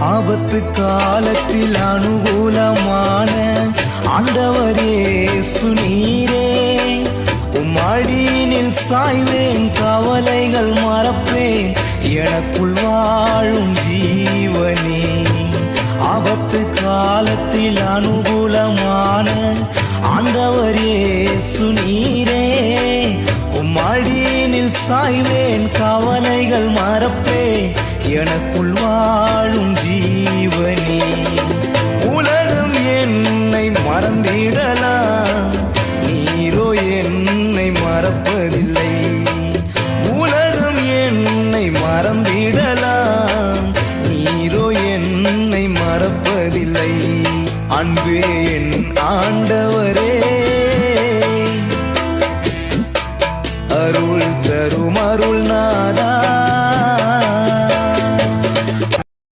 ஆபத்து காலத்தில் அனுகூலமான ஆண்டவரே சுனீரே, உம்மடியினில் சாய்வேன், கவலைகள் மறப்பேன், எனக்குள் வாழும் ஜீவனே. ஆபத்து காலத்தில் அனுகூலமான ஆண்டவரே சுனீரே, உம்மடியினில் சாய்வேன், கவலைகள் மறப்பேன், எனக்குள் வாழும் ஜீவனே. உலகம் என்னை மறந்திடலாம், நீரோ என்னை மறப்பதில்லை. உலகம் என்னை மறந்திடலாம், நீரோ என்னை மறப்பதில்லை. அன்பே என் ஆண்டவரே,